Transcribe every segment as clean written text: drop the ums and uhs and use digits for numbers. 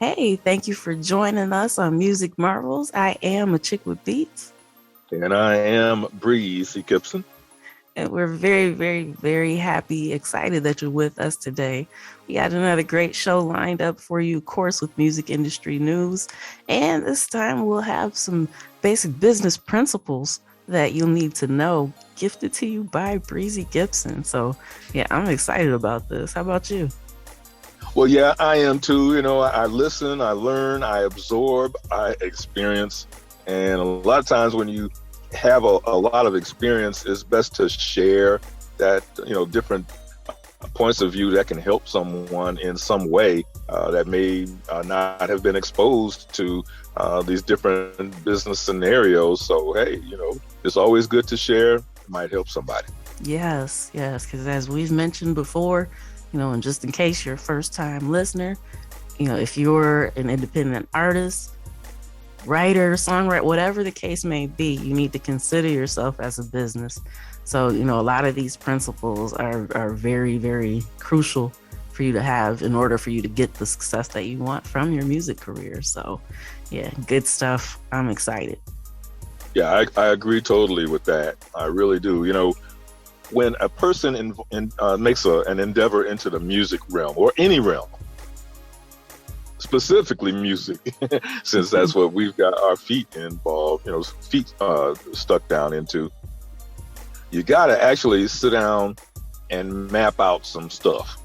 Hey, thank you for joining us on Music Marvels. I am Achickwitbeatz, And I am Breezy Gipson. and we're very, very, very happy, excited that you're with us today. We got another great show lined up for you, of course, with music industry news. And this time we'll have some basic business principles that you'll need to know, gifted to you by Breezy Gipson. So, yeah, I'm excited about this. How about you? Well, yeah, I am too. I listen, I learn, I absorb, I experience. And a lot of times when you have a lot of experience, it's best to share that, different points of view that can help someone in some way that may not have been exposed to these different business scenarios. So, hey, it's always good to share. It might help somebody. Yes, because as we've mentioned before, and just in case you're a first time listener, if you're an independent artist, writer, songwriter, whatever the case may be, you need to consider yourself as a business. So, a lot of these principles are very, very crucial for you to have in order for you to get the success that you want from your music career. So, yeah, good stuff. I'm excited. Yeah, I agree totally with that. I really do. When a person makes an endeavor into the music realm or any realm, specifically music, since that's what we've got our feet involved, feet stuck down into, you got to actually sit down and map out some stuff.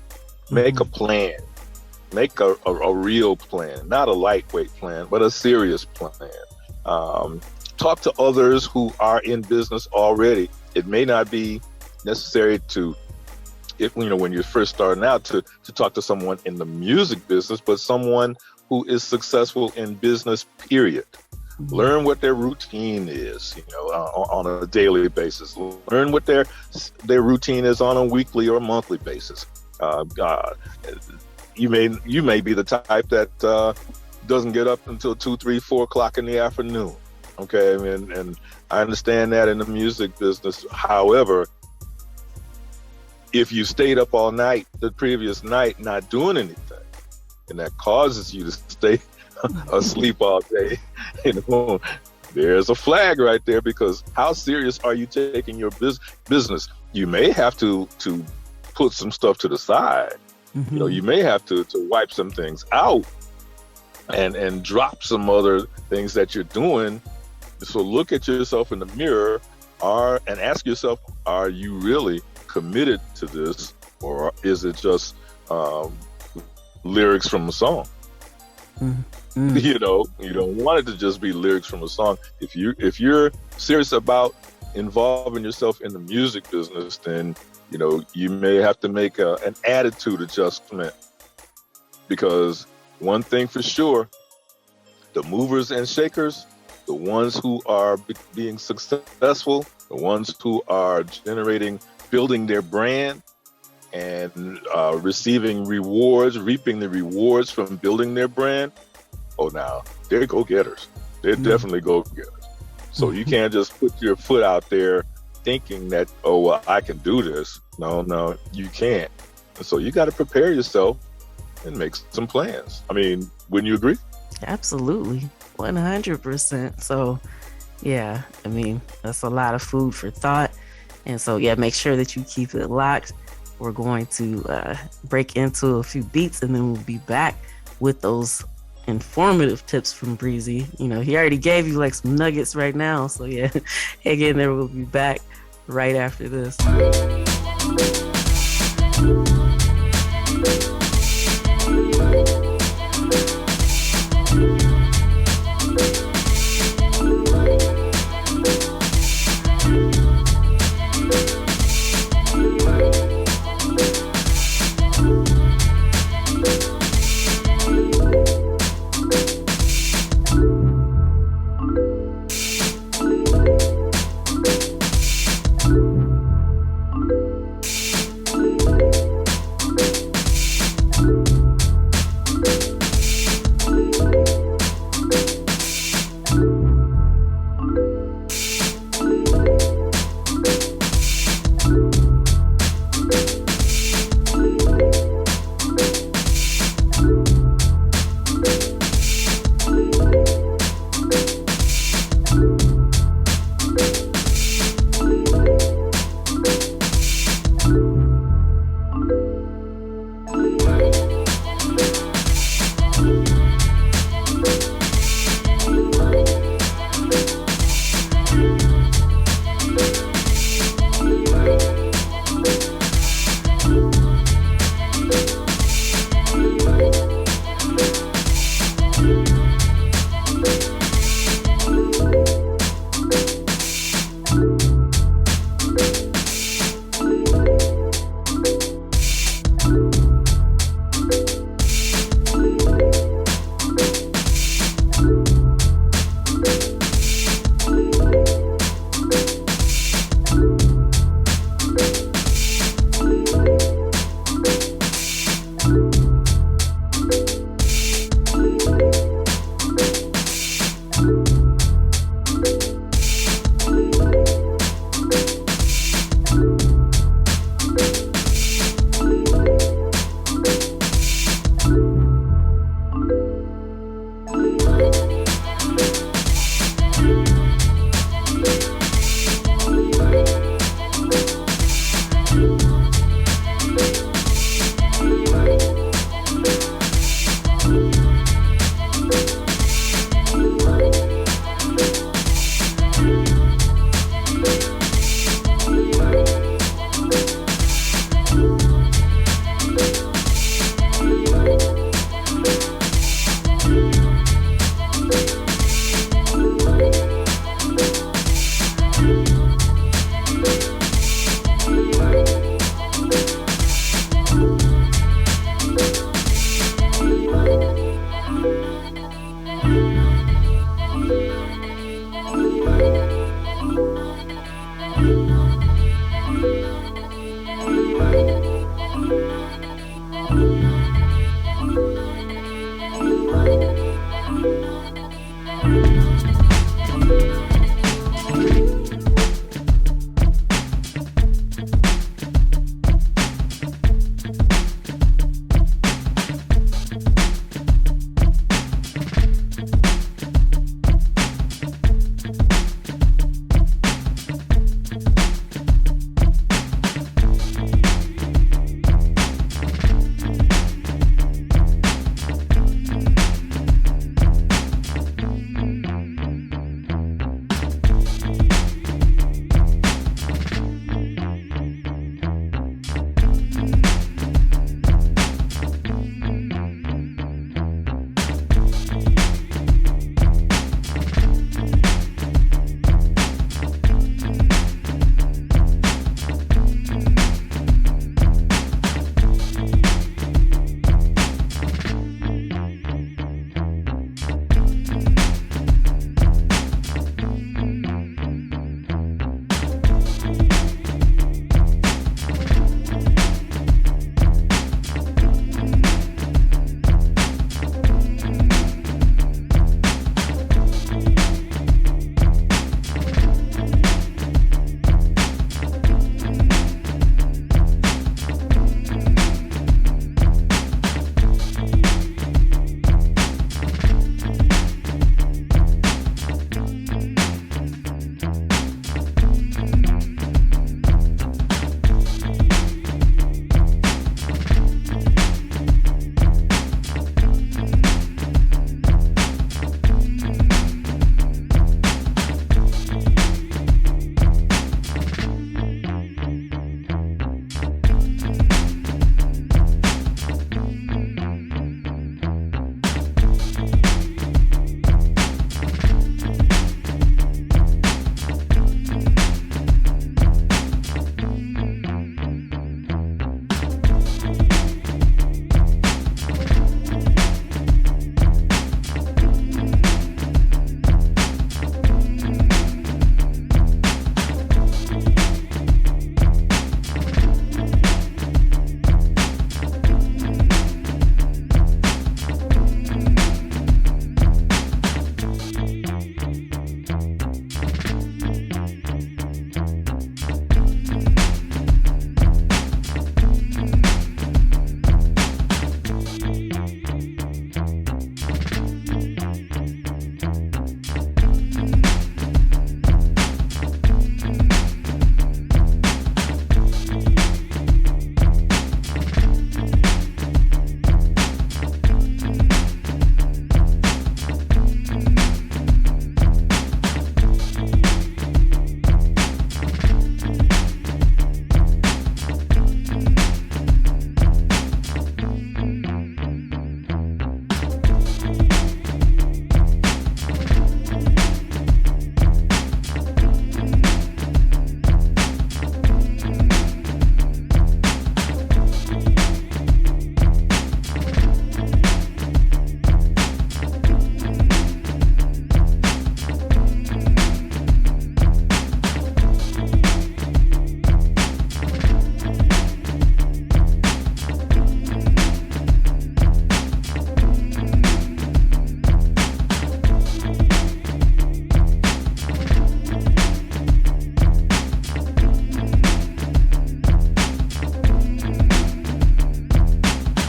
Make a plan. Make a real plan, not a lightweight plan, but a serious plan. Talk to others who are in business already. It may not be necessary when you're first starting out to talk to someone in the music business, but someone who is successful in business, period. Learn what their routine is, on a daily basis. Learn what their routine is on a weekly or monthly basis. You may be the type that doesn't get up until 2, 3, 4 o'clock in the afternoon. Okay, and I understand that in the music business. However, if you stayed up all night the previous night not doing anything, and that causes you to stay asleep all day, there's a flag right there, because how serious are you taking your business? You may have to put some stuff to the side. You may have to wipe some things out and drop some other things that you're doing. So look at yourself in the mirror and ask yourself, are you really committed to this, or is it just lyrics from a song? You don't want it to just be lyrics from a song. If you're serious about involving yourself in the music business, then you may have to make an attitude adjustment, because one thing for sure, the movers and shakers, the ones who are being successful, the ones who are building their brand and reaping the rewards from building their brand. Oh, now they're go-getters. They're definitely go-getters. So you can't just put your foot out there thinking that, oh, well, I can do this. No, you can't. And so you got to prepare yourself and make some plans. I mean, wouldn't you agree? Absolutely. 100%. So, yeah, I mean, that's a lot of food for thought. And so, yeah, make sure that you keep it locked. We're going to break into a few beats, and then we'll be back with those informative tips from Breezy. He already gave you like some nuggets right now. So, yeah, hang in there. We'll be back right after this.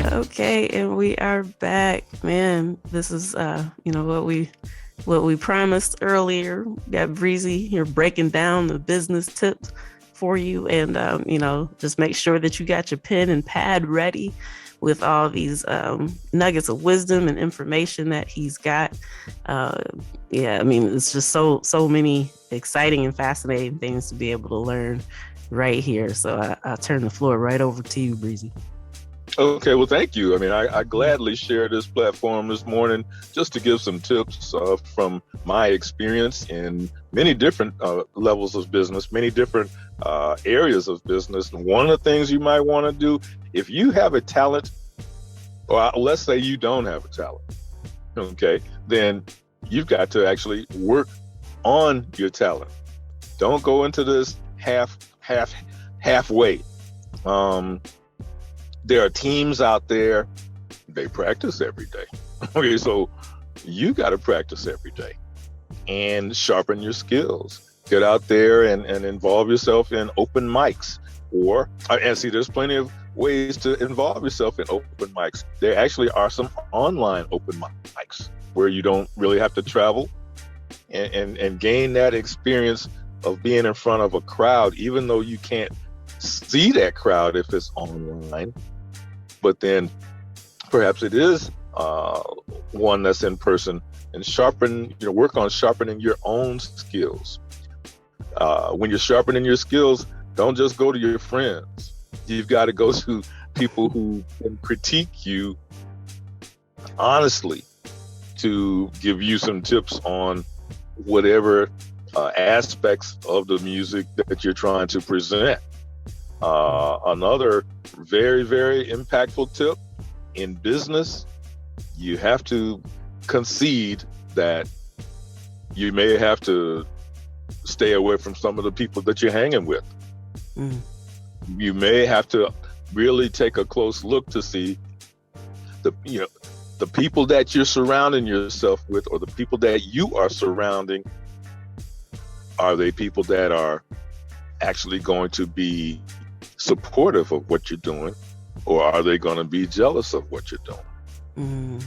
Okay, and we are back. Man, this is what we promised earlier. Got Breezy here breaking down the business tips for you, and just make sure that you got your pen and pad ready with all these nuggets of wisdom and information that he's got. It's just so many exciting and fascinating things to be able to learn right here. So I'll turn the floor right over to you, Breezy. Okay, well, thank you. I mean, I gladly share this platform this morning just to give some tips from my experience in many different levels of business, many different areas of business. And one of the things you might want to do, if you have a talent, or let's say you don't have a talent, okay, then you've got to actually work on your talent. Don't go into this halfway. There are teams out there, they practice every day. Okay, so you got to practice every day and sharpen your skills. Get out there and involve yourself in open mics. And see, there's plenty of ways to involve yourself in open mics. There actually are some online open mics where you don't really have to travel and gain that experience of being in front of a crowd, even though you can't see that crowd if it's online. But then perhaps it is one that's in person, and work on sharpening your own skills. When you're sharpening your skills, don't just go to your friends. You've got to go to people who can critique you honestly to give you some tips on whatever aspects of the music that you're trying to present. Another very, very impactful tip in business, you have to concede that you may have to stay away from some of the people that you're hanging with. Mm. You may have to really take a close look to see the people that you're surrounding yourself with, or the people that you are surrounding. Are they people that are actually going to be supportive of what you're doing, or are they going to be jealous of what you're doing? Mm.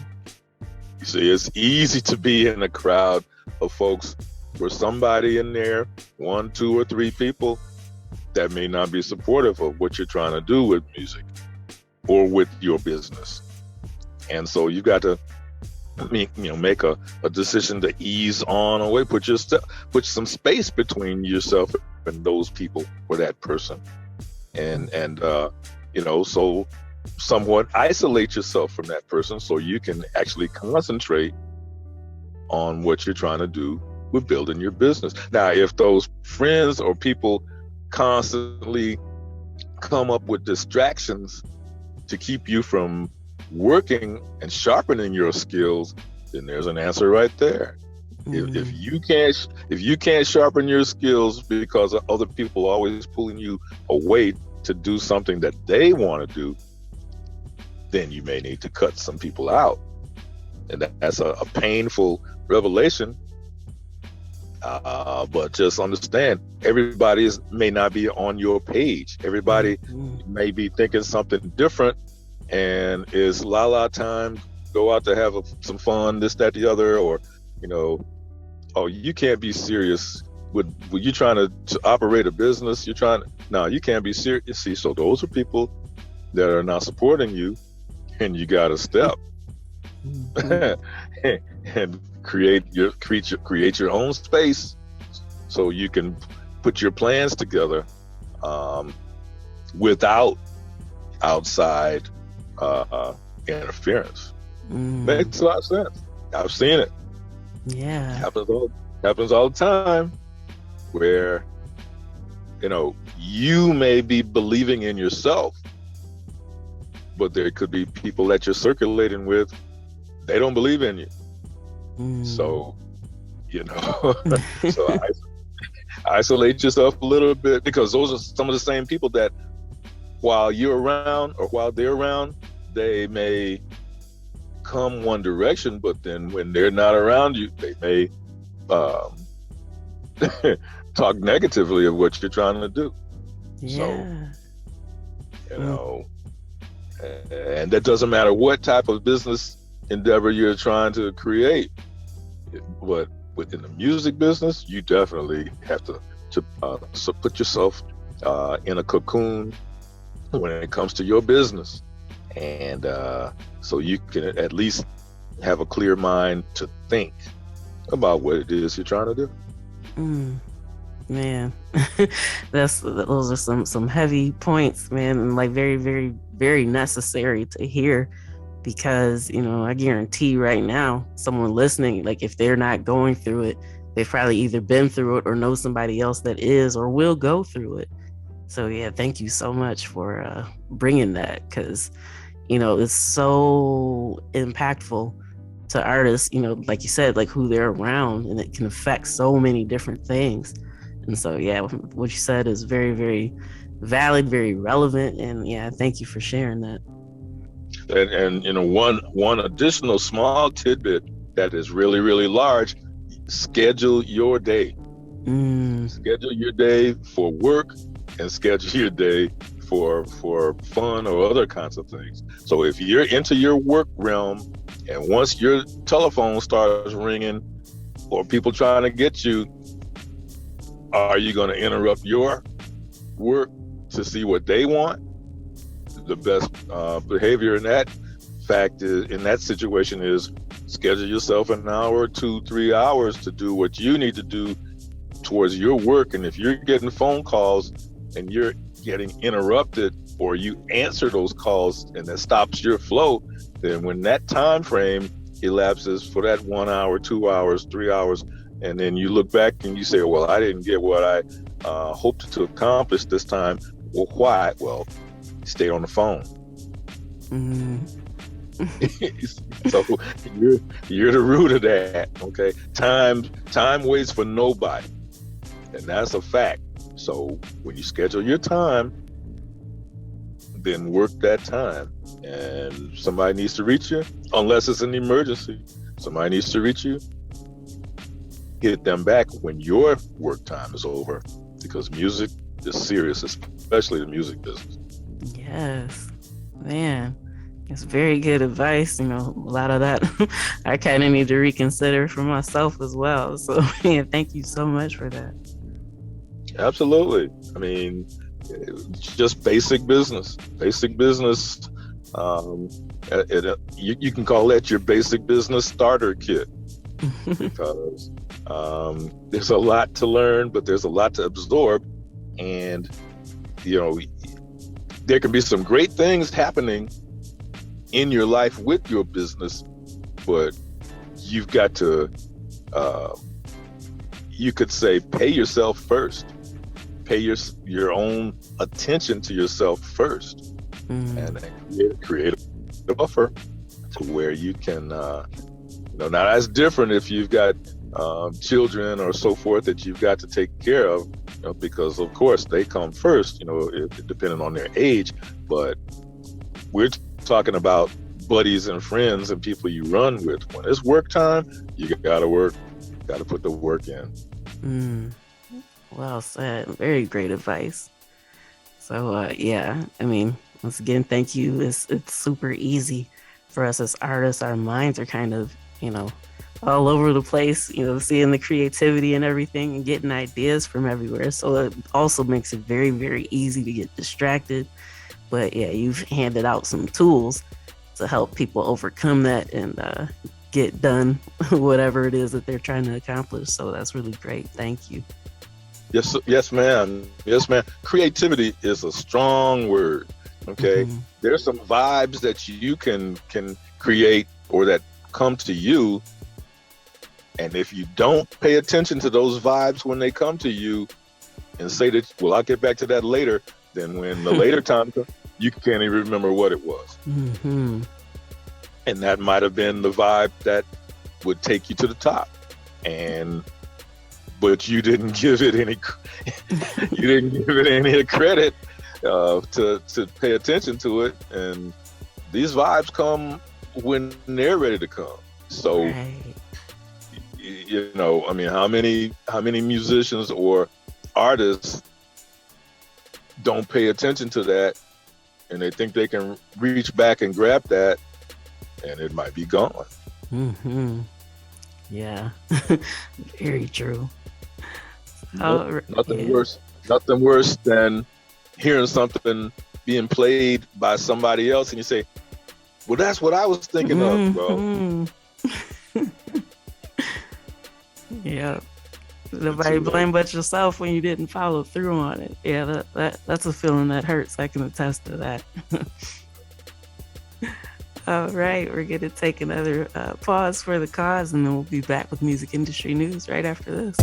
You see, it's easy to be in a crowd of folks where somebody in there, 1, 2, or 3 people that may not be supportive of what you're trying to do with music or with your business. And so you got to make a decision to ease on away, put some space between yourself and those people or that person. And so somewhat isolate yourself from that person so you can actually concentrate on what you're trying to do with building your business. Now, if those friends or people constantly come up with distractions to keep you from working and sharpening your skills, then there's an answer right there. Mm-hmm. If you can't sharpen your skills because of other people always pulling you away to do something that they want to do, then you may need to cut some people out. And that's a painful revelation. But just understand, everybody may not be on your page. Everybody may be thinking something different, and it's la time, go out to have some fun, this, that, the other, or, you can't be serious. With you trying to operate a business, you can't be serious. See, so those are people that are not supporting you, and you got to step and create your own space so you can put your plans together without outside interference. Makes a lot of sense. I've seen it. Yeah, happens all the time, where you may be believing in yourself, but there could be people that you're circulating with, they don't believe in you. So so isolate yourself a little bit, because those are some of the same people that while you're around or while they're around, they may come one direction, but then when they're not around you, they may talk negatively of what you're trying to do. Yeah. So, and that doesn't matter what type of business endeavor you're trying to create, but within the music business, you definitely have to put yourself in a cocoon when it comes to your business, and so you can at least have a clear mind to think about what it is you're trying to do. Man, Those are some heavy points, man, and like very, very, very necessary to hear, because I guarantee right now someone listening, like if they're not going through it, they've probably either been through it or know somebody else that is or will go through it. So yeah, thank you so much for bringing that, because it's so impactful to artists, like you said, like who they're around, and it can affect so many different things. And so yeah, what you said is very, very valid, very relevant, and yeah, thank you for sharing that. And one additional small tidbit that is really, really large: schedule your day. Schedule your day for work, and schedule your day for fun or other kinds of things. So if you're into your work realm, and once your telephone starts ringing or people trying to get you, are you going to interrupt your work to see what they want? The best behavior in that situation is schedule yourself an hour, 2-3 hours to do what you need to do towards your work. And if you're getting phone calls and you're getting interrupted, or you answer those calls and that stops your flow, then when that time frame elapses for that 1 hour, 2 hours, 3 hours, and then you look back and you say, well, I didn't get what I hoped to accomplish this time. Well, why? Well, stay on the phone. So you're the root of that. Okay, time waits for nobody, and that's a fact. So when you schedule your time, then work that time. And somebody needs to reach you, unless it's an emergency. Somebody needs to reach you, get them back when your work time is over, because music is serious, especially the music business. Yes, man, it's very good advice. A lot of that I kind of need to reconsider for myself as well. So yeah, thank you so much for that. Absolutely. I mean, just basic business. You can call that your basic business starter kit, because there's a lot to learn, but there's a lot to absorb. And there can be some great things happening in your life with your business, but you've got to you could say pay yourself first. Pay your own attention to yourself first, and then create a buffer to where you can now that's different if you've got children or so forth that you've got to take care of, because of course they come first, depending on their age. But we're talking about buddies and friends and people you run with. When it's work time, you gotta work, gotta put the work in. Well said. Very great advice. So yeah, I mean, once again, thank you. It's super easy for us as artists. Our minds are kind of, all over the place, seeing the creativity and everything and getting ideas from everywhere. So it also makes it very, very easy to get distracted. But yeah, you've handed out some tools to help people overcome that and get done whatever it is that they're trying to accomplish. So that's really great. Thank you. Yes, ma'am. Creativity is a strong word. Okay, there's some vibes that you can create or that come to you, and if you don't pay attention to those vibes when they come to you, and say that, well, I'll get back to that later, then when the later time comes, you can't even remember what it was. And that might have been the vibe that would take you to the top, but you didn't give it any credit to pay attention to it. And these vibes come when they're ready to come. So, right. I mean, how many musicians or artists don't pay attention to that, and they think they can reach back and grab that, and it might be gone. Yeah, very true. Nothing worse than hearing something being played by somebody else, and you say, well, that's what I was thinking of, bro. Yeah. Nobody blame but yourself when you didn't follow through on it. Yeah, that's a feeling that hurts. I can attest to that. All right, we're going to take another pause for the cause, and then we'll be back with music industry news right after this.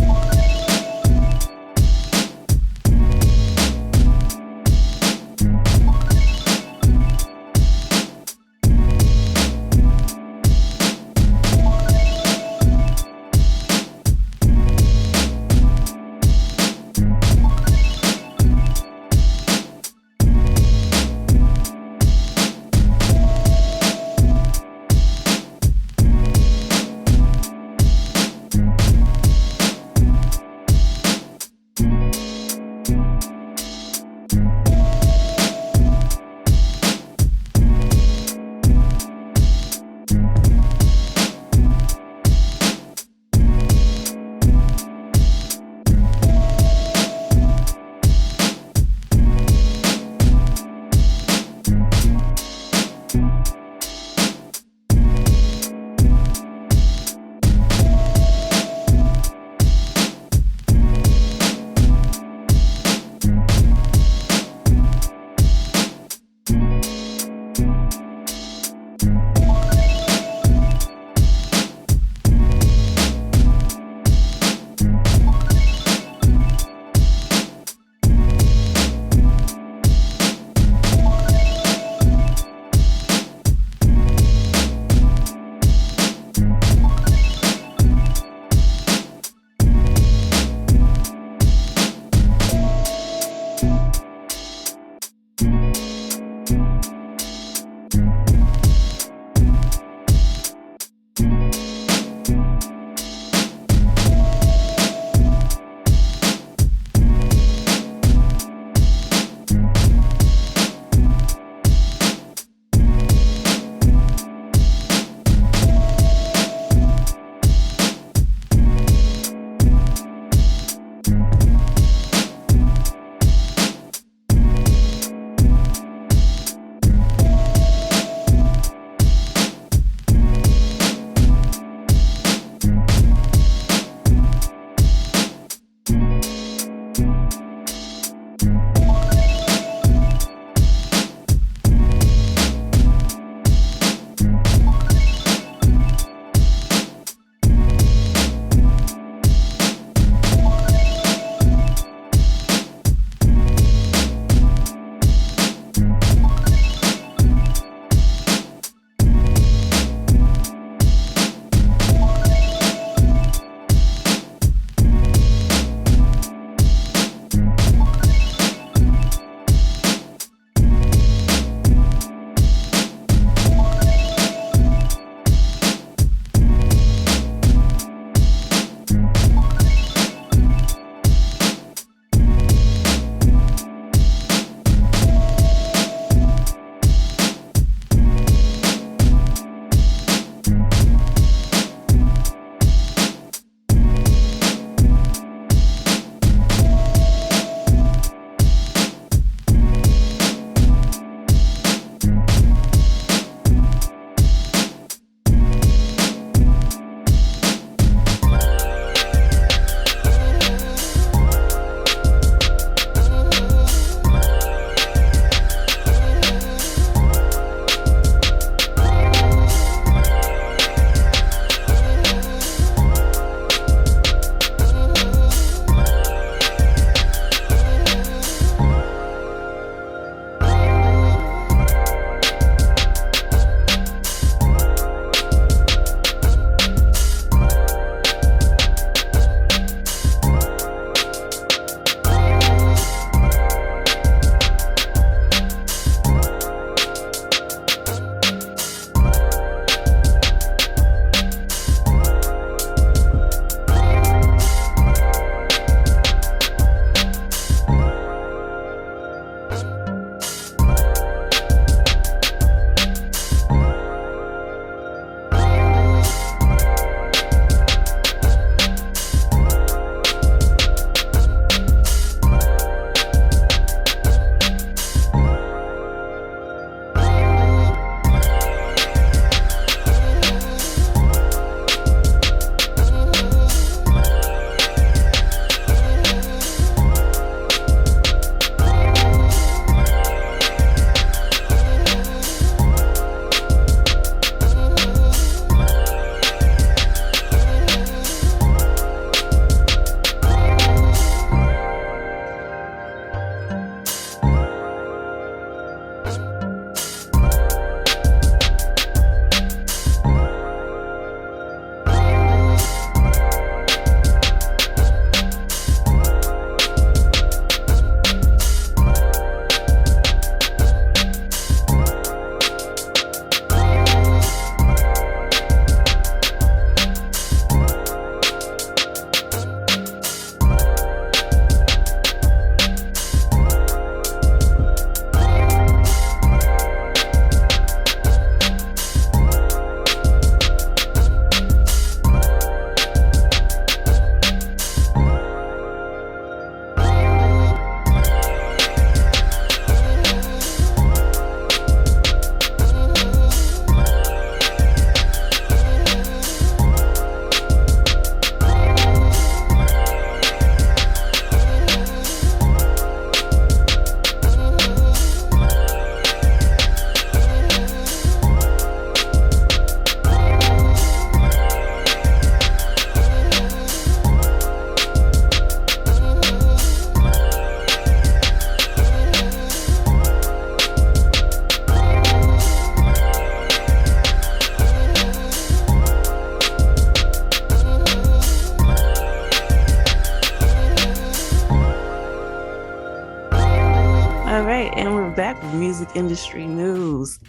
right, and we're back with music industry news.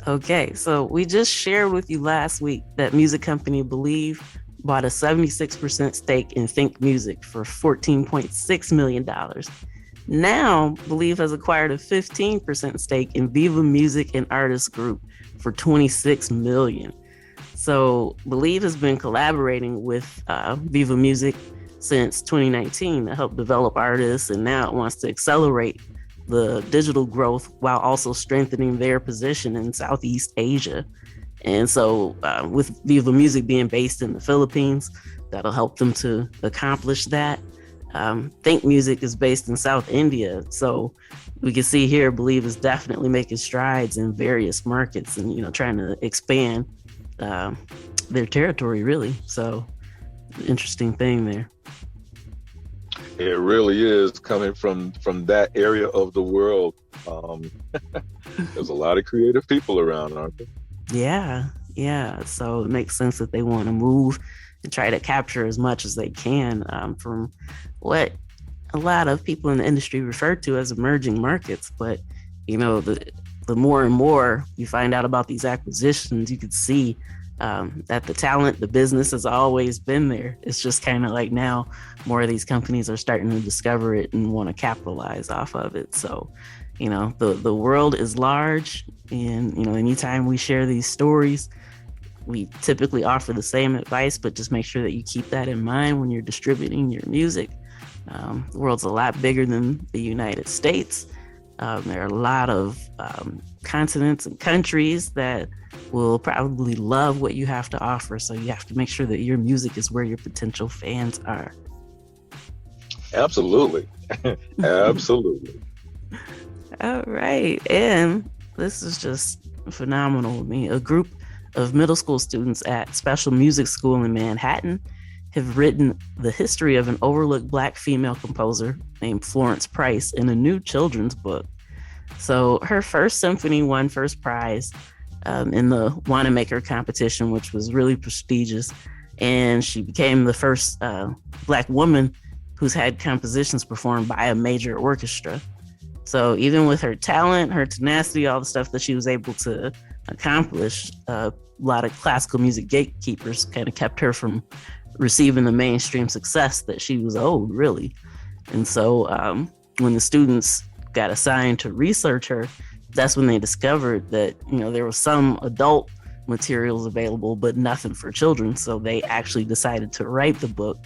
Okay, so we just shared with you last week that music company Believe bought a 76% stake in Think Music for $14.6 million. Now, Believe has acquired a 15% stake in Viva Music and Artists Group for $26 million. So Believe has been collaborating with Viva Music since 2019 to help develop artists, and now it wants to accelerate the digital growth while also strengthening their position in Southeast Asia. And so with Viva Music being based in the Philippines, that'll help them to accomplish that. Think Music is based in South India. So we can see here, Believe is definitely making strides in various markets and, trying to expand their territory, really. So interesting thing there. It really is, coming from that area of the world. There's a lot of creative people around, aren't there? Yeah. So it makes sense that they want to move and try to capture as much as they can from what a lot of people in the industry refer to as emerging markets. But, the more and more you find out about these acquisitions, you could see that the talent, the business has always been there. It's just kind of like now more of these companies are starting to discover it and want to capitalize off of it. So, the world is large, and, anytime we share these stories, we typically offer the same advice, but just make sure that you keep that in mind when you're distributing your music. The world's a lot bigger than the United States. There are a lot of continents and countries that will probably love what you have to offer. So you have to make sure that your music is where your potential fans are. Absolutely. Absolutely. All right. And this is just phenomenal to me. A group of middle school students at Special Music School in Manhattan have written the history of an overlooked Black female composer named Florence Price in a new children's book. So her first symphony won first prize in the Wanamaker competition, which was really prestigious. And she became the first Black woman who's had compositions performed by a major orchestra. So even with her talent, her tenacity, all the stuff that she was able to accomplish, a lot of classical music gatekeepers kind of kept her from receiving the mainstream success that she was owed, really. And so when the students got assigned to research her, that's when they discovered that, there was some adult materials available, but nothing for children. So they actually decided to write the book,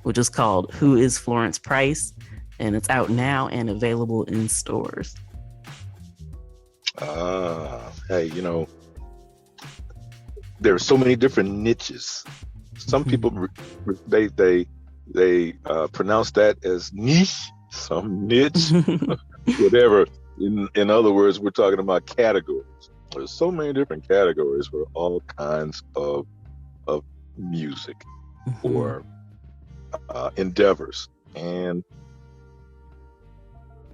which is called Who is Florence Price? And it's out now and available in stores. Hey, there are so many different niches. Some people, they pronounce that as niche, some niche, whatever. In other words, we're talking about categories. There's so many different categories for all kinds of music or endeavors. And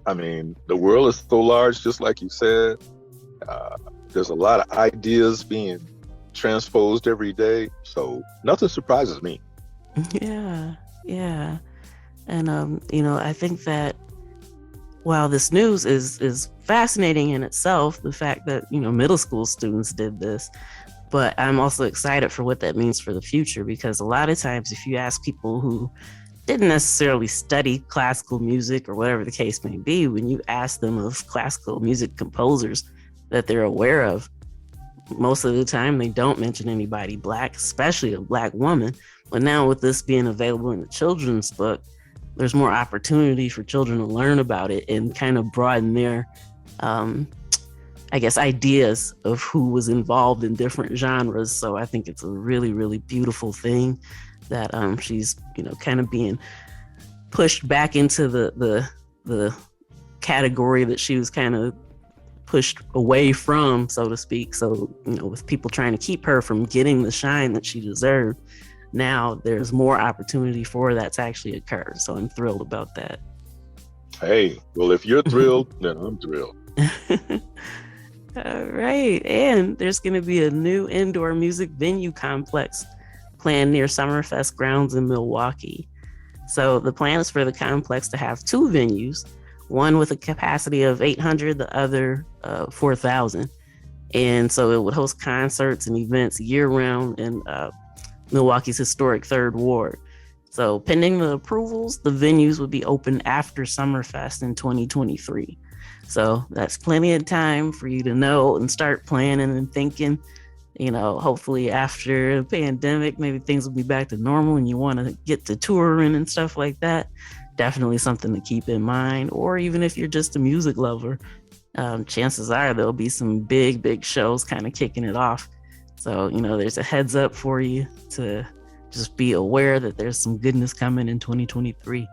I mean, the world is so large, just like you said. There's a lot of ideas being transposed every day, so nothing surprises me. Yeah. And I think that while this news is fascinating in itself, the fact that middle school students did this, but I'm also excited for what that means for the future, because a lot of times if you ask people who didn't necessarily study classical music or whatever the case may be, when you ask them of classical music composers that they're aware of, most of the time they don't mention anybody Black, especially a Black woman. But now with this being available in the children's book, there's more opportunity for children to learn about it and kind of broaden their, ideas of who was involved in different genres. So I think it's a really, really beautiful thing that she's, kind of being pushed back into the category that she was kind of pushed away from, so to speak. So, with people trying to keep her from getting the shine that she deserved, now there's more opportunity for that to actually occur. So I'm thrilled about that. Hey, well, if you're thrilled, then I'm thrilled. All right. And there's going to be a new indoor music venue complex planned near Summerfest grounds in Milwaukee. So the plan is for the complex to have two venues, one with a capacity of 800, the other 4,000. And so it would host concerts and events year round in Milwaukee's historic Third Ward. So pending the approvals, the venues would be open after Summerfest in 2023. So that's plenty of time for you to know and start planning and thinking. Hopefully after the pandemic, maybe things will be back to normal and you want to get to touring and stuff like that. Definitely something to keep in mind. Or even if you're just a music lover, chances are there'll be some big shows kind of kicking it off. So, there's a heads up for you to just be aware that there's some goodness coming in 2023.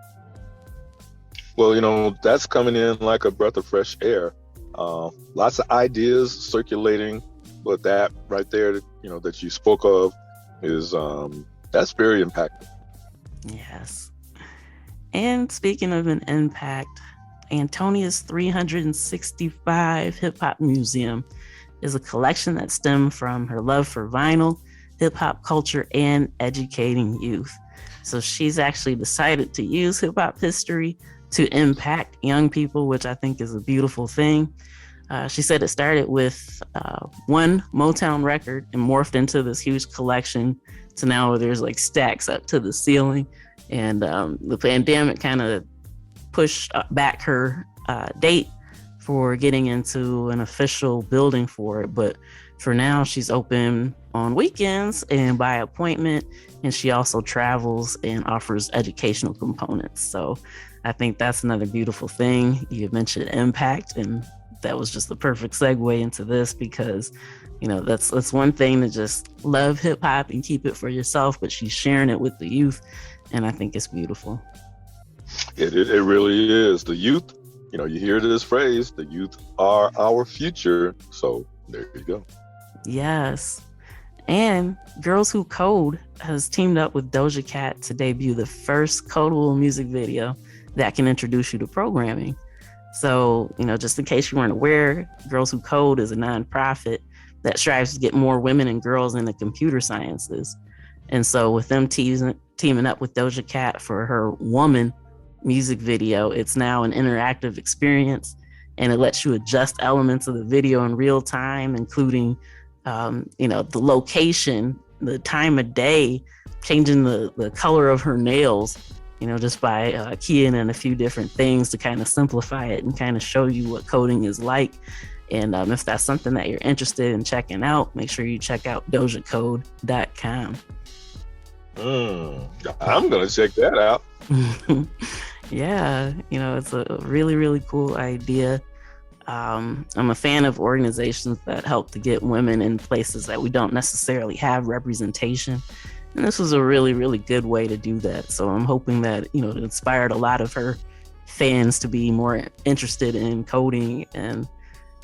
Well, that's coming in like a breath of fresh air. Lots of ideas circulating, but that right there, that you spoke of is, that's very impactful. Yes. And speaking of an impact, Antonia's 365 Hip Hop Museum is a collection that stemmed from her love for vinyl, hip hop culture, and educating youth. So she's actually decided to use hip hop history to impact young people, which I think is a beautiful thing. She said it started with one Motown record and morphed into this huge collection to now where there's like stacks up to the ceiling. And the pandemic kind of pushed back her date for getting into an official building for it. But for now, she's open on weekends and by appointment. And she also travels and offers educational components. So I think that's another beautiful thing. You mentioned impact, and that was just the perfect segue into this because, that's one thing to just love hip hop and keep it for yourself, but she's sharing it with the youth. And I think it's beautiful. It really is. The youth, you hear this phrase, the youth are our future. So there you go. Yes. And Girls Who Code has teamed up with Doja Cat to debut the first codeable music video that can introduce you to programming. So, just in case you weren't aware, Girls Who Code is a nonprofit that strives to get more women and girls into computer sciences. And so with them teaming up with Doja Cat for her Woman music video, it's now an interactive experience, and it lets you adjust elements of the video in real time, including, the location, the time of day, changing the color of her nails, just by keying in a few different things to kind of simplify it and kind of show you what coding is like. And if that's something that you're interested in checking out, make sure you check out dojacode.com. I'm going to check that out. Yeah, it's a really, really cool idea. I'm a fan of organizations that help to get women in places that we don't necessarily have representation. And this was a really, really good way to do that. So I'm hoping that, it inspired a lot of her fans to be more interested in coding. And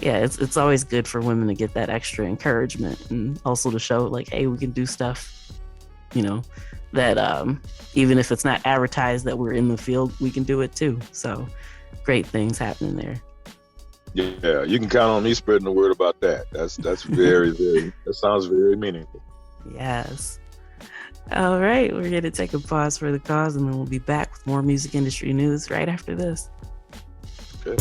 yeah, it's always good for women to get that extra encouragement and also to show like, hey, we can do stuff, that even if it's not advertised that we're in the field, we can do it too. So great things happening there. Yeah, you can count on me spreading the word about that. That's very, very, that sounds very meaningful. Yes. All right, we're going to take a pause for the cause, and then we'll be back with more music industry news right after this. Okay.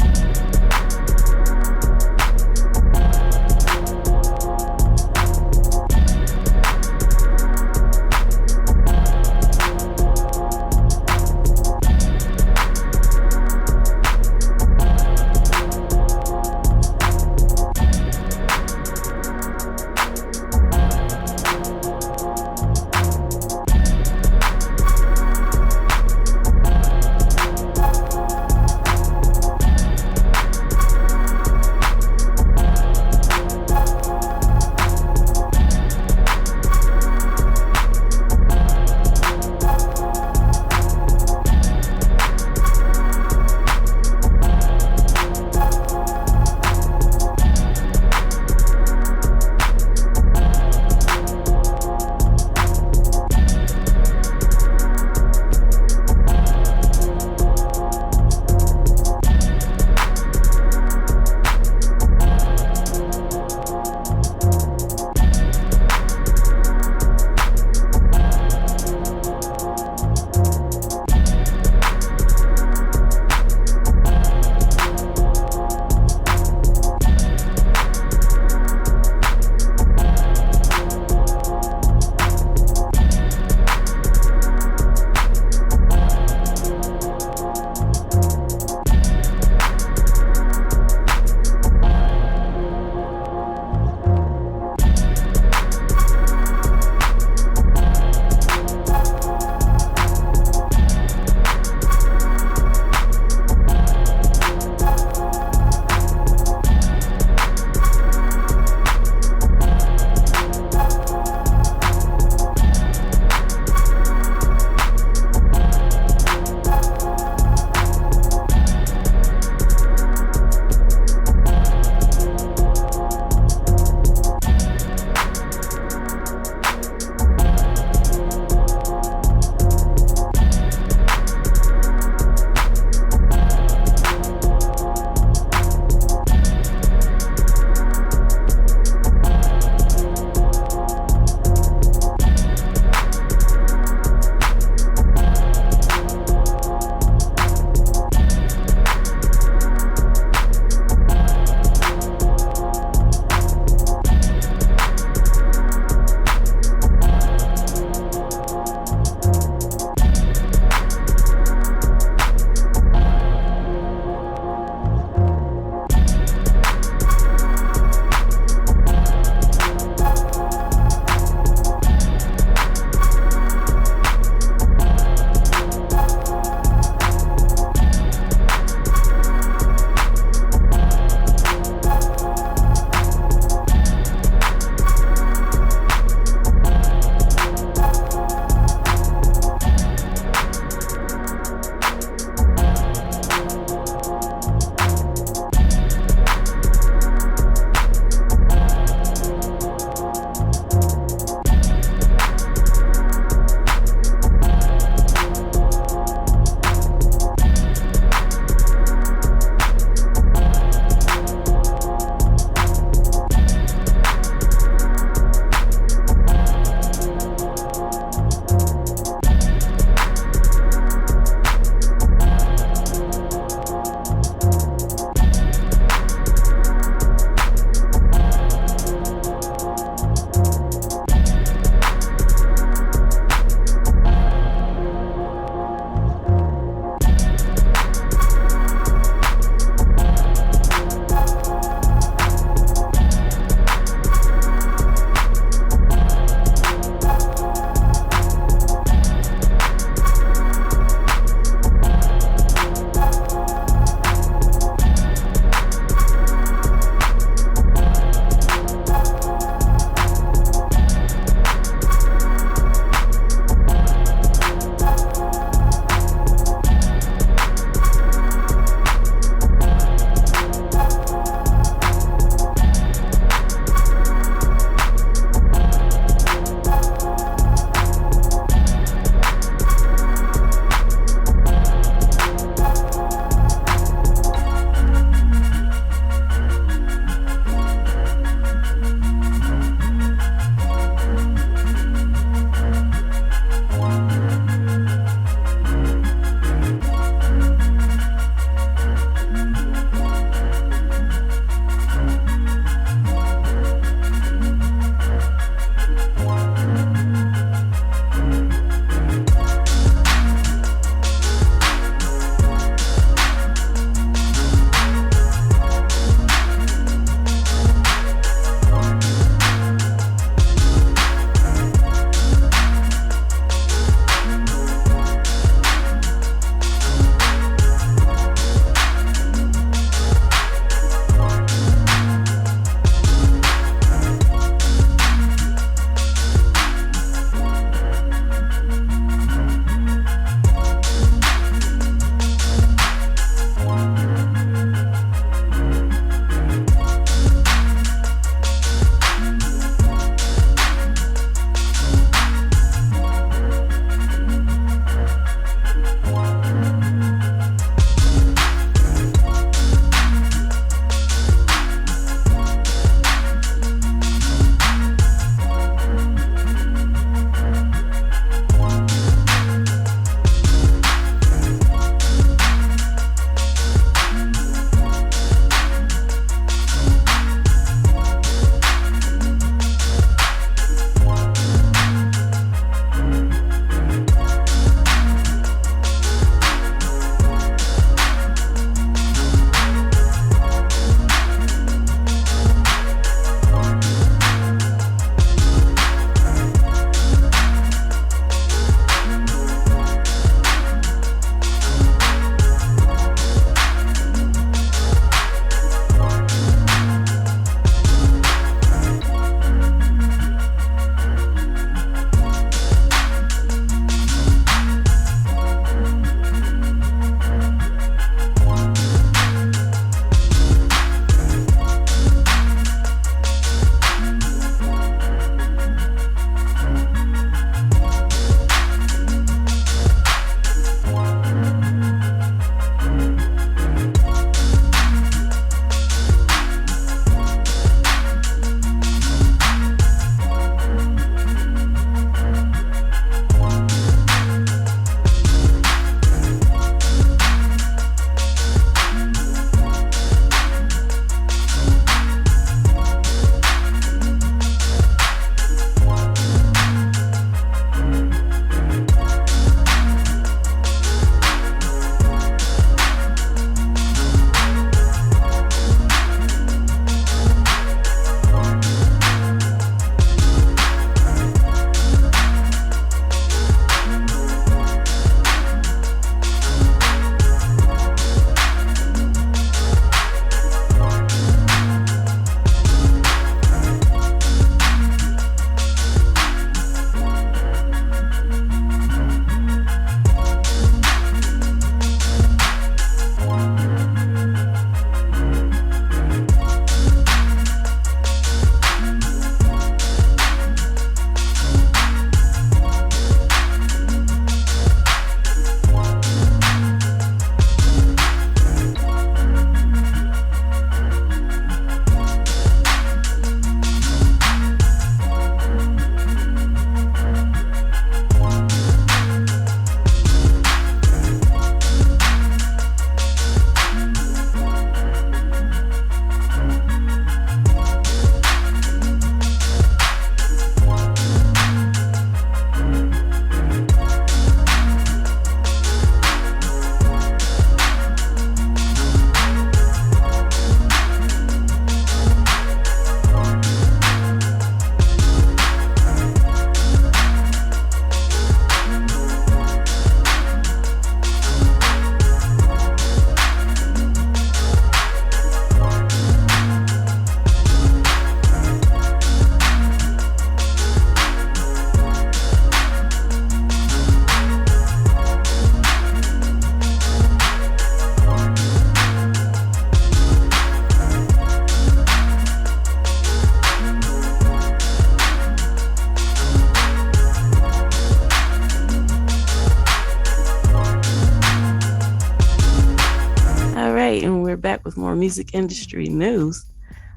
back with more music industry news.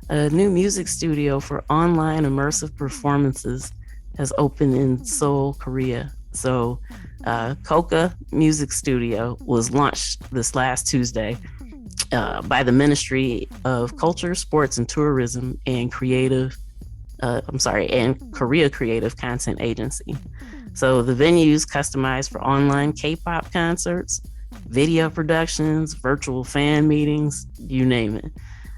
A new music studio for online immersive performances has opened in Seoul, Korea. So, Koka Music Studio was launched this last Tuesday by the Ministry of Culture, Sports, and Tourism and Korea Creative Content Agency. So the venue's customized for online K-pop concerts, video productions, virtual fan meetings, you name it.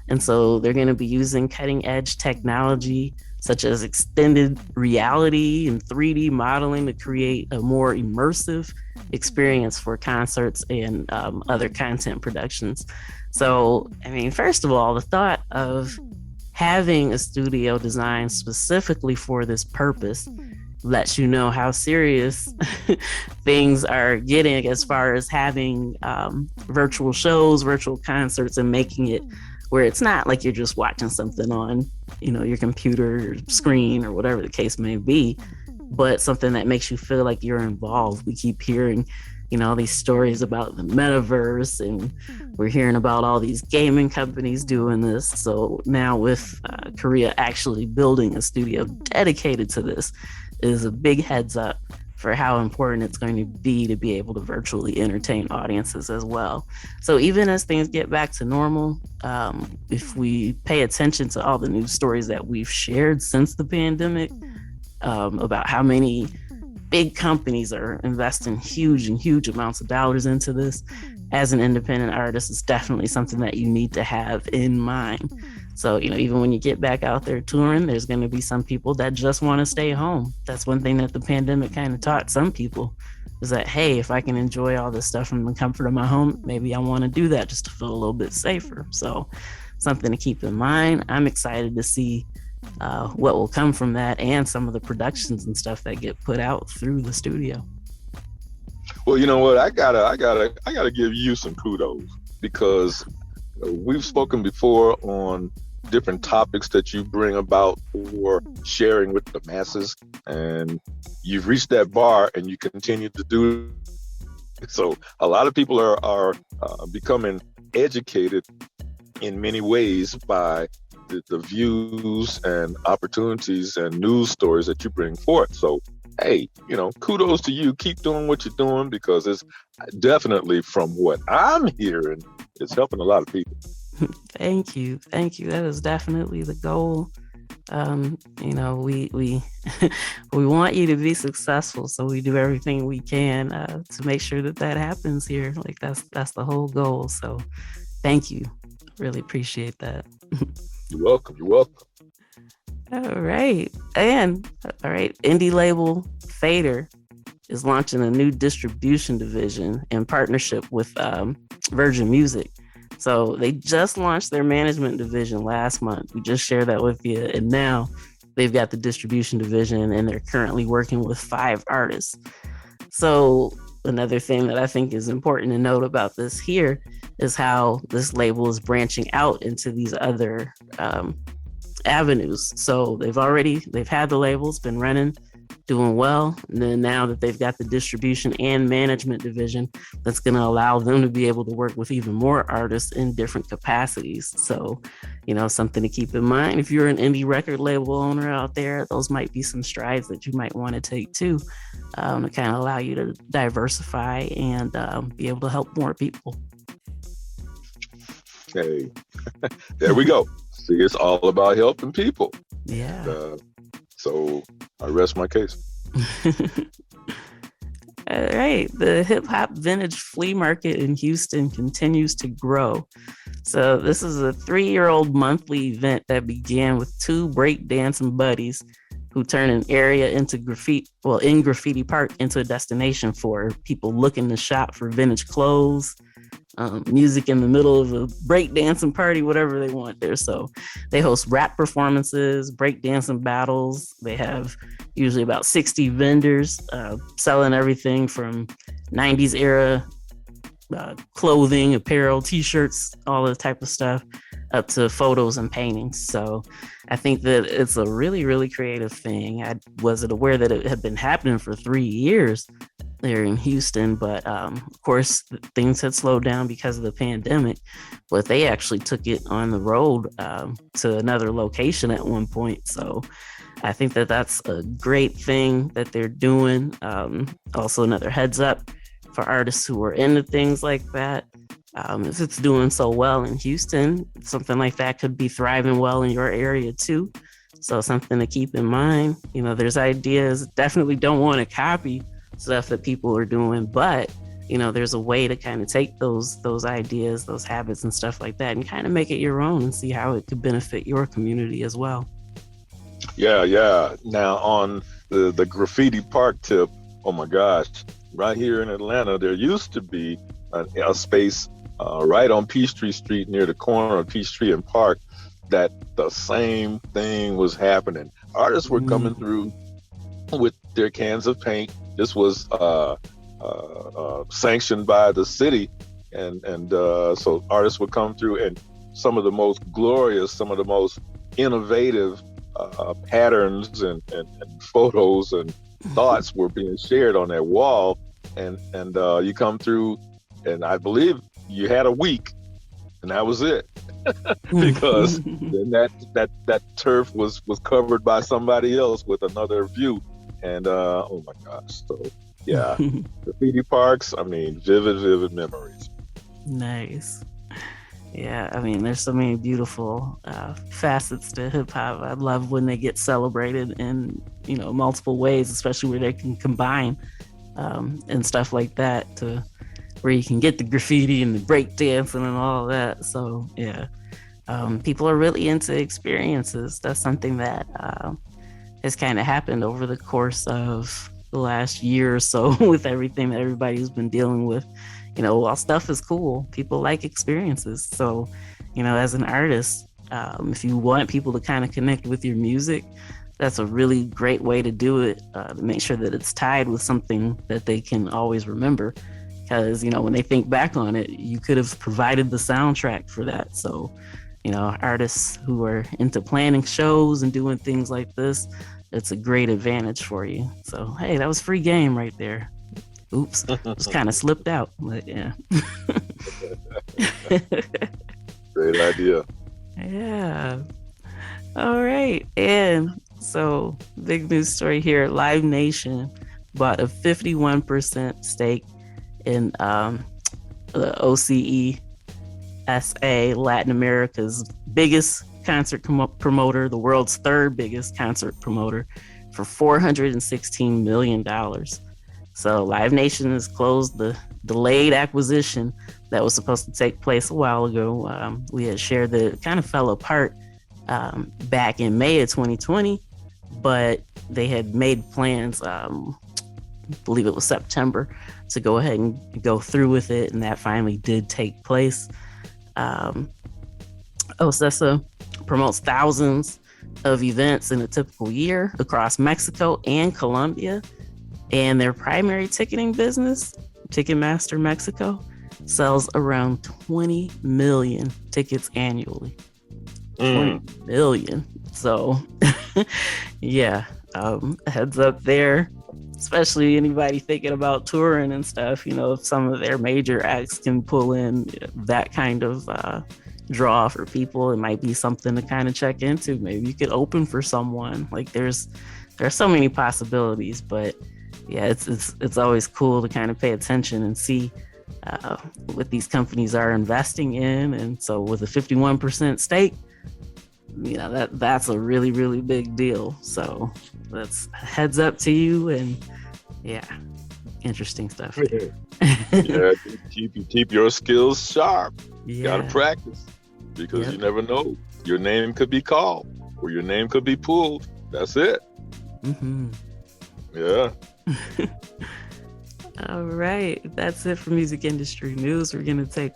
And so they're going to be using cutting edge technology such as extended reality and 3D modeling to create a more immersive experience for concerts and other content productions. So, I mean, first of all, the thought of having a studio designed specifically for this purpose lets you know how serious things are getting as far as having virtual shows, virtual concerts, and making it where it's not like you're just watching something on, your computer screen or whatever the case may be, but something that makes you feel like you're involved. We keep hearing, all these stories about the metaverse, and we're hearing about all these gaming companies doing this. So now with Korea actually building a studio dedicated to this is a big heads up for how important it's going to be able to virtually entertain audiences as well. So even as things get back to normal, if we pay attention to all the news stories that we've shared since the pandemic, about how many big companies are investing huge amounts of dollars into this, as an independent artist, is definitely something that you need to have in mind. So, even when you get back out there touring, there's going to be some people that just want to stay home. That's one thing that the pandemic kind of taught some people, is that, hey, if I can enjoy all this stuff from the comfort of my home, maybe I want to do that just to feel a little bit safer. So something to keep in mind. I'm excited to see what will come from that, and some of the productions and stuff that get put out through the studio. Well, you know what? I gotta give you some kudos, because we've spoken before on different topics that you bring about for sharing with the masses, and you've reached that bar and you continue to do it. So a lot of people are becoming educated in many ways by the views and opportunities and news stories that you bring forth. So, hey, kudos to you. Keep doing what you're doing, because it's definitely, from what I'm hearing, it's helping a lot of people. Thank you. That is definitely the goal. We we want you to be successful, so we do everything we can to make sure that happens here. Like that's the whole goal. So, thank you. Really appreciate that. You're welcome. All right. Indie label Fader is launching a new distribution division in partnership with Virgin Music. So they just launched their management division last month. We just shared that with you. And now they've got the distribution division, and they're currently working with 5 artists. So another thing that I think is important to note about this here is how this label is branching out into these other avenues. So they've had the labels, been running, doing well, and then now that they've got the distribution and management division, that's going to allow them to be able to work with even more artists in different capacities. So, something to keep in mind if you're an indie record label owner out there, those might be some strides that you might want to take too, to kind of allow you to diversify and be able to help more people. Hey, there we go. See, it's all about helping people. Yeah. So I rest my case. All right. The hip hop vintage flea market in Houston continues to grow. So this is a 3-year-old monthly event that began with 2 breakdancing buddies who turn an area in Graffiti Park into a destination for people looking to shop for vintage clothes, music in the middle of a breakdancing party, whatever they want there. So they host rap performances, breakdancing battles. They have usually about 60 vendors selling everything from 90s era clothing, apparel, t-shirts, all that type of stuff, up to photos and paintings. So I think that it's a really, really creative thing. I wasn't aware that it had been happening for 3 years, there in Houston, but of course things had slowed down because of the pandemic. But they actually took it on the road to another location at one point. So I think that that's a great thing that they're doing. Also, another heads up for artists who are into things like that. If it's doing so well in Houston, something like that could be thriving well in your area too. So something to keep in mind. You know, there's ideas. Definitely don't want to copy stuff that people are doing, but you know, there's a way to kind of take those ideas, those habits and stuff like that, and kind of make it your own and see how it could benefit your community as well. Yeah. Now on the graffiti park tip, oh my gosh, right here in Atlanta, there used to be a space right on Peachtree Street near the corner of Peachtree and Park that the same thing was happening. Artists were coming through with their cans of paint. This was sanctioned by the city, and so artists would come through, and some of the most glorious, some of the most innovative patterns and photos and thoughts were being shared on that wall, and you come through, and I believe you had a week, and that was it. Because then that turf was covered by somebody else with another view, and oh my gosh, so yeah. Graffiti parks, I mean, vivid memories. Nice. Yeah, I mean, there's so many beautiful facets to hip hop. I love when they get celebrated in, you know, multiple ways, especially where they can combine and stuff like that, to where you can get the graffiti and the break dancing and all that. So yeah, people are really into experiences. That's something that has kind of happened over the course of the last year or so with everything that everybody's been dealing with. You know, while stuff is cool, people like experiences. So, you know, as an artist, if you want people to kind of connect with your music, that's a really great way to do it, to make sure that it's tied with something that they can always remember. Because, you know, when they think back on it, you could have provided the soundtrack for that. So, you know, artists who are into planning shows and doing things like this, it's a great advantage for you. So, hey, that was free game right there. Oops, just kind of slipped out, but yeah. Great idea. Yeah. All right. And so, big news story here. Live Nation bought a 51% stake in the OCE SA, Latin America's biggest concert promoter, the world's third biggest concert promoter, for $416 million. So Live Nation has closed the delayed acquisition that was supposed to take place a while ago. We had shared that it kind of fell apart back in May of 2020, but they had made plans, I believe it was September, to go ahead and go through with it, and that finally did take place. OCESA promotes thousands of events in a typical year across Mexico and Colombia. And their primary ticketing business, Ticketmaster Mexico, sells around 20 million tickets annually. 20 million. So, yeah, heads up there, especially anybody thinking about touring and stuff. You know, if some of their major acts can pull in that kind of draw for people, it might be something to kind of check into. Maybe you could open for someone. Like, there's so many possibilities, but yeah, it's always cool to kind of pay attention and see what these companies are investing in. And so with a 51% stake, you know, that's a really, really big deal. So that's heads up to you, and yeah, interesting stuff. Yeah, keep your skills sharp. Yeah. You gotta practice, because you never know. Your name could be called, or your name could be pulled. That's it. Mm-hmm. Yeah. All right, that's it for music industry news. We're going to take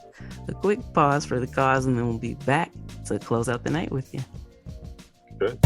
a quick pause for the cause, and then we'll be back to close out the night with you. Okay.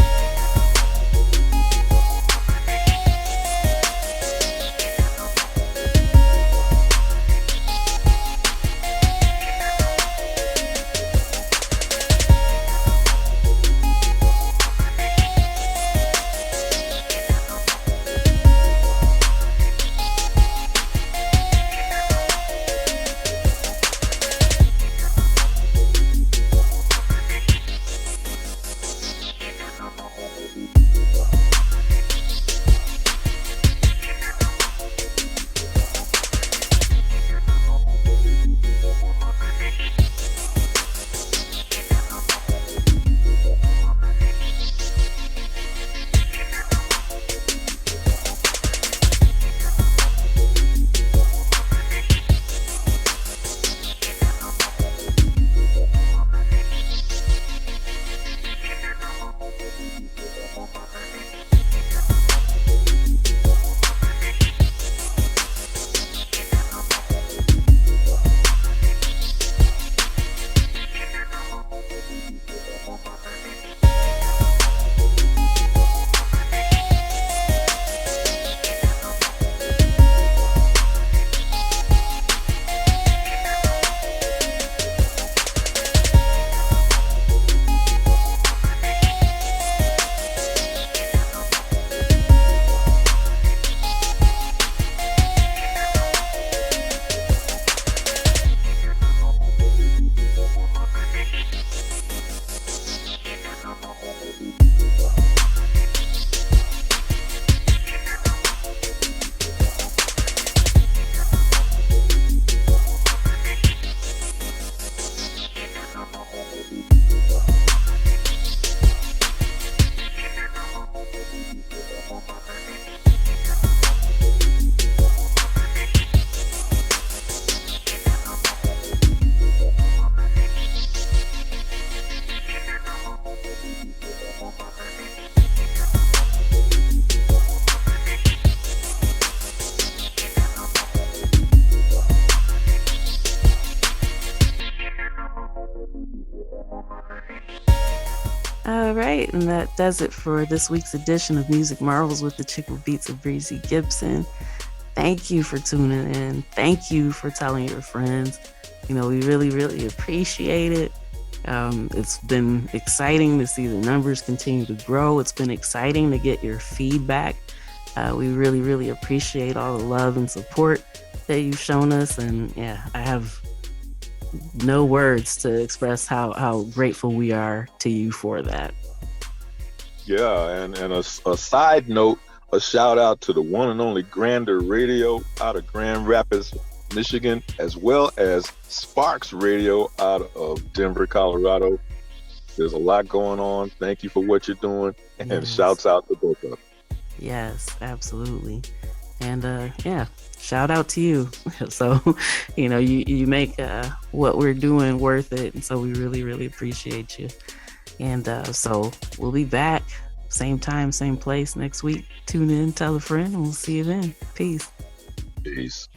All right, and that does it for this week's edition of Music Marvels with Achickwitbeatz Breezy Gipson. Thank you for tuning in. Thank you for telling your friends. You know, we really, really appreciate it. It's been exciting to see the numbers continue to grow. It's been exciting to get your feedback. We really, really appreciate all the love and support that you've shown us. And yeah, I have no words to express how grateful we are to you for that. Yeah, and a side note, a shout out to the one and only Grander Radio out of Grand Rapids, Michigan, as well as Sparks Radio out of Denver, Colorado. There's a lot going on. Thank you for what you're doing, and Yes. shouts out to both of them. Yes, absolutely. And yeah, shout out to you. So, you know, you make what we're doing worth it. And so we really, really appreciate you. And so we'll be back same time, same place next week. Tune in, tell a friend, and we'll see you then. Peace. Peace.